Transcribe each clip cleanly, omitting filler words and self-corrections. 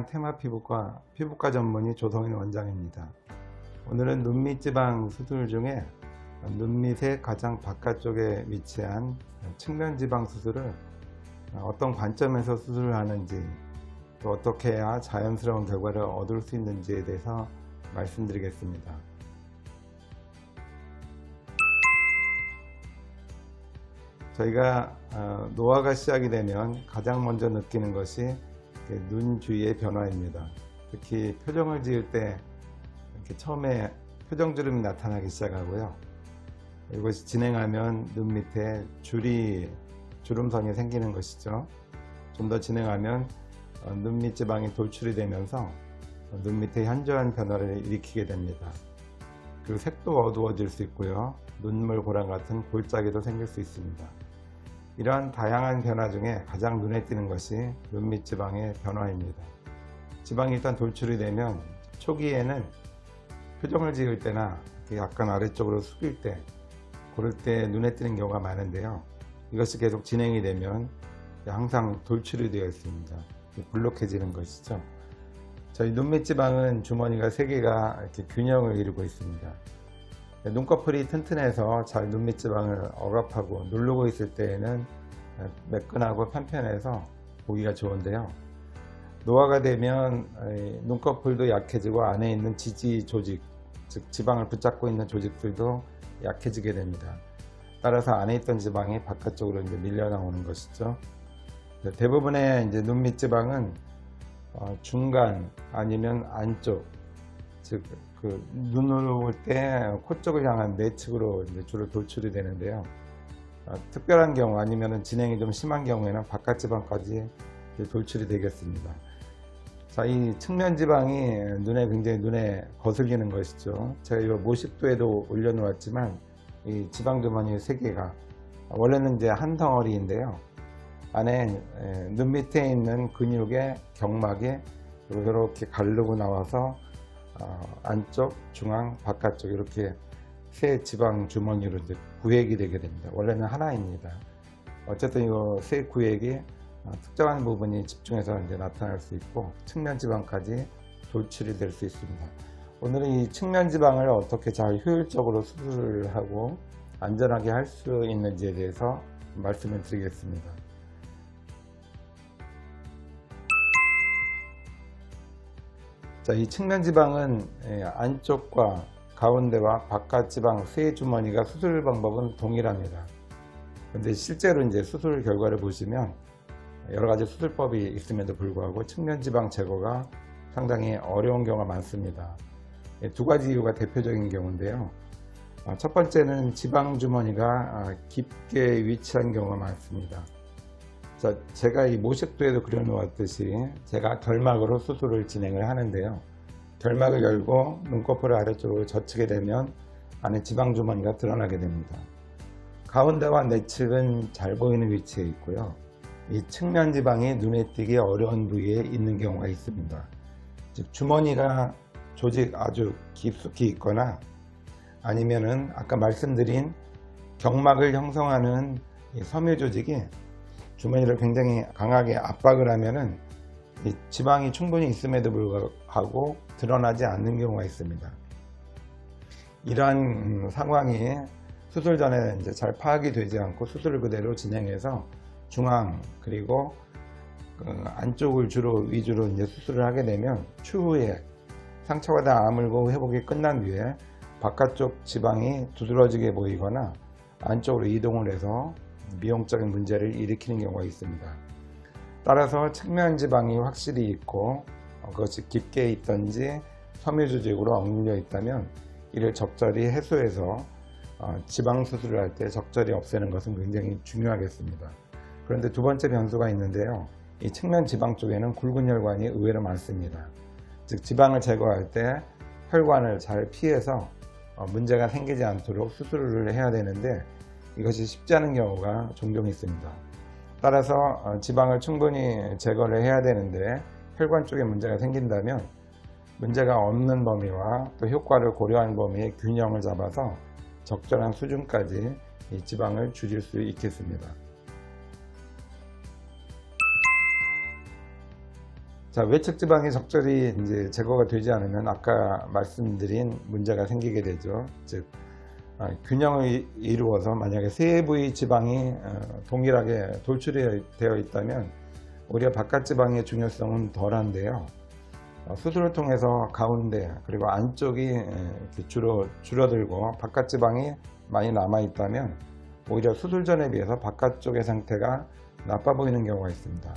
건강한 테마 피부과 전문의 조성인 원장입니다. 오늘은 눈밑 지방 수술 중에 눈밑의 가장 바깥쪽에 위치한 측면 지방 수술을 어떤 관점에서 수술을 하는지, 또 어떻게 해야 자연스러운 결과를 얻을 수 있는지에 대해서 말씀드리겠습니다. 저희가 노화가 시작이 되면 가장 먼저 느끼는 것이 눈 주위의 변화입니다. 특히 표정을 지을 때 이렇게 처음에 표정주름이 나타나기 시작하고요. 이것이 진행하면 눈 밑에 주름선이 생기는 것이죠. 좀 더 진행하면 눈밑 지방이 돌출이 되면서 눈 밑에 현저한 변화를 일으키게 됩니다. 그리고 색도 어두워질 수 있고요. 눈물 고랑 같은 골짜기도 생길 수 있습니다. 이러한 다양한 변화 중에 가장 눈에 띄는 것이 눈밑 지방의 변화입니다. 지방이 일단 돌출이 되면 초기에는 표정을 지을 때나 약간 아래쪽으로 숙일 때, 그럴 때 눈에 띄는 경우가 많은데요. 이것이 계속 진행이 되면 항상 돌출이 되어 있습니다. 불룩해지는 것이죠. 저희 눈밑 지방은 주머니가 3개가 이렇게 균형을 이루고 있습니다. 눈꺼풀이 튼튼해서 잘 눈밑 지방을 억압하고 누르고 있을 때에는 매끈하고 편편해서 보기가 좋은데요. 노화가 되면 눈꺼풀도 약해지고 안에 있는 지지 조직, 즉 지방을 붙잡고 있는 조직들도 약해지게 됩니다. 따라서 안에 있던 지방이 바깥쪽으로 밀려 나오는 것이죠. 대부분의 눈밑 지방은 중간 아니면 안쪽, 즉 눈을 볼 때 코 쪽을 향한 내측으로 주로 돌출이 되는데요. 특별한 경우 아니면 진행이 좀 심한 경우에는 바깥 지방까지 돌출이 되겠습니다. 자, 이 측면 지방이 굉장히 눈에 거슬리는 것이죠. 제가 이 모식도에도 올려놓았지만 이 지방 주머니 3개가 원래는 이제 한 덩어리인데요. 안에 눈 밑에 있는 근육의 경막이 이렇게 가르고 나와서 안쪽, 중앙, 바깥쪽 이렇게 세 지방 주머니로 이제 구획이 되게 됩니다. 원래는 하나입니다. 어쨌든 이 세 구획이 특정한 부분이 집중해서 이제 나타날 수 있고 측면 지방까지 돌출이 될 수 있습니다. 오늘은 이 측면 지방을 어떻게 잘 효율적으로 수술을 하고 안전하게 할 수 있는지에 대해서 말씀을 드리겠습니다. 자, 이 측면 지방은 안쪽과 가운데와 바깥 지방 세 주머니가 수술 방법은 동일합니다. 그런데 실제로 이제 수술 결과를 보시면 여러 가지 수술법이 있음에도 불구하고 측면 지방 제거가 상당히 어려운 경우가 많습니다. 2가지 이유가 대표적인 경우인데요. 첫 번째는 지방 주머니가 깊게 위치한 경우가 많습니다. 자, 제가 이 모식도에도 그려놓았듯이 제가 결막으로 수술을 진행을 하는데요. 결막을 열고 눈꺼풀을 아래쪽으로 젖히게 되면 안에 지방 주머니가 드러나게 됩니다. 가운데와 내측은 잘 보이는 위치에 있고요. 이 측면 지방이 눈에 띄기 어려운 부위에 있는 경우가 있습니다. 즉 주머니가 조직 아주 깊숙이 있거나 아니면은 아까 말씀드린 경막을 형성하는 이 섬유 조직이 주머니를 굉장히 강하게 압박을 하면은 이 지방이 충분히 있음에도 불구하고 드러나지 않는 경우가 있습니다. 이러한 상황이 수술 전에 이제 잘 파악이 되지 않고 수술을 그대로 진행해서 중앙 그리고 안쪽을 위주로 이제 수술을 하게 되면 추후에 상처가 다 아물고 회복이 끝난 뒤에 바깥쪽 지방이 두드러지게 보이거나 안쪽으로 이동을 해서 미용적인 문제를 일으키는 경우가 있습니다. 따라서 측면 지방이 확실히 있고 그것이 깊게 있던지 섬유 조직으로 억눌려 있다면 이를 적절히 해소해서 지방 수술을 할 때 적절히 없애는 것은 굉장히 중요하겠습니다. 그런데 2번째 변수가 있는데요. 이 측면 지방 쪽에는 굵은 혈관이 의외로 많습니다. 즉 지방을 제거할 때 혈관을 잘 피해서 문제가 생기지 않도록 수술을 해야 되는데 이것이 쉽지 않은 경우가 종종 있습니다. 따라서 지방을 충분히 제거를 해야 되는데 혈관 쪽에 문제가 생긴다면 문제가 없는 범위와 또 효과를 고려한 범위의 균형을 잡아서 적절한 수준까지 이 지방을 줄일 수 있겠습니다. 자, 외측 지방이 적절히 이제 제거가 되지 않으면 아까 말씀드린 문제가 생기게 되죠. 즉, 균형을 이루어서 만약에 세 부위 지방이 동일하게 돌출이 되어 있다면 오히려 바깥 지방의 중요성은 덜한데요. 수술을 통해서 가운데 그리고 안쪽이 이렇게 줄어들고 바깥 지방이 많이 남아 있다면 오히려 수술 전에 비해서 바깥쪽의 상태가 나빠 보이는 경우가 있습니다.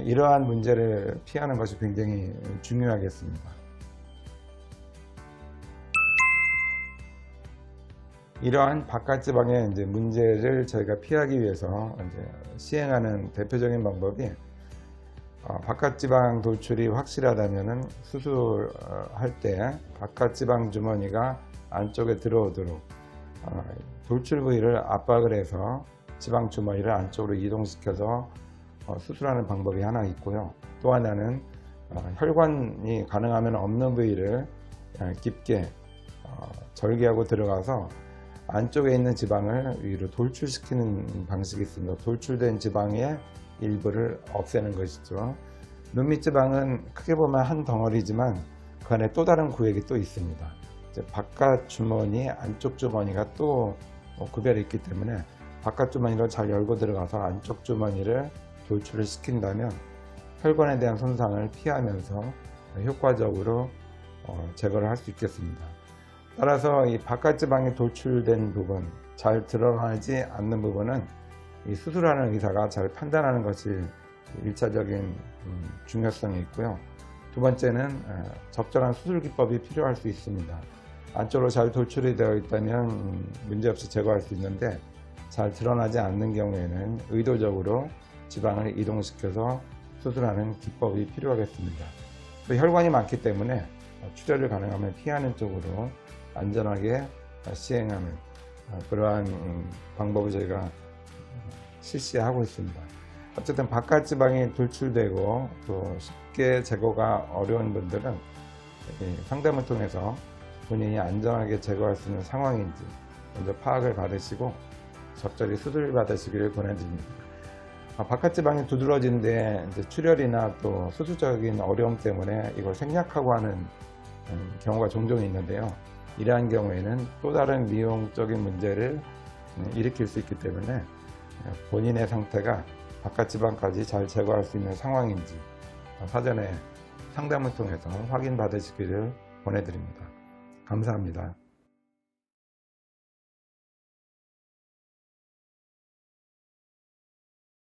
이러한 문제를 피하는 것이 굉장히 중요하겠습니다. 이러한 바깥 지방의 이제 문제를 저희가 피하기 위해서 이제 시행하는 대표적인 방법이 바깥 지방 돌출이 확실하다면은 수술할 때 바깥 지방 주머니가 안쪽에 들어오도록 돌출 부위를 압박을 해서 지방 주머니를 안쪽으로 이동시켜서 수술하는 방법이 하나 있고요. 또 하나는 혈관이 가능하면 없는 부위를 깊게 절개하고 들어가서 안쪽에 있는 지방을 위로 돌출시키는 방식이 있습니다. 돌출된 지방의 일부를 없애는 것이죠. 눈밑 지방은 크게 보면 한 덩어리지만 그 안에 또 다른 구획이 또 있습니다. 이제 바깥 주머니, 안쪽 주머니가 또 구별이 있기 때문에 바깥 주머니를 잘 열고 들어가서 안쪽 주머니를 돌출을 시킨다면 혈관에 대한 손상을 피하면서 효과적으로 제거를 할 수 있겠습니다. 따라서 이 바깥 지방이 돌출된 부분, 잘 드러나지 않는 부분은 이 수술하는 의사가 잘 판단하는 것이 1차적인 중요성이 있고요. 두 번째는 적절한 수술 기법이 필요할 수 있습니다. 안쪽으로 잘 돌출이 되어 있다면 문제없이 제거할 수 있는데 잘 드러나지 않는 경우에는 의도적으로 지방을 이동시켜서 수술하는 기법이 필요하겠습니다. 또 혈관이 많기 때문에 출혈을 가능하면 피하는 쪽으로 안전하게 시행하는 그러한 방법을 저희가 실시하고 있습니다. 어쨌든 바깥 지방이 돌출되고 또 쉽게 제거가 어려운 분들은 상담을 통해서 본인이 안전하게 제거할 수 있는 상황인지 먼저 파악을 받으시고 적절히 수술을 받으시기를 권해드립니다. 바깥 지방이 두드러진데 이제 출혈이나 또 수술적인 어려움 때문에 이걸 생략하고 하는 경우가 종종 있는데요. 이러한 경우에는 또 다른 미용적인 문제를 일으킬 수 있기 때문에 본인의 상태가 바깥 지방까지 잘 제거할 수 있는 상황인지 사전에 상담을 통해서 확인 받으시기를 권해드립니다. 감사합니다.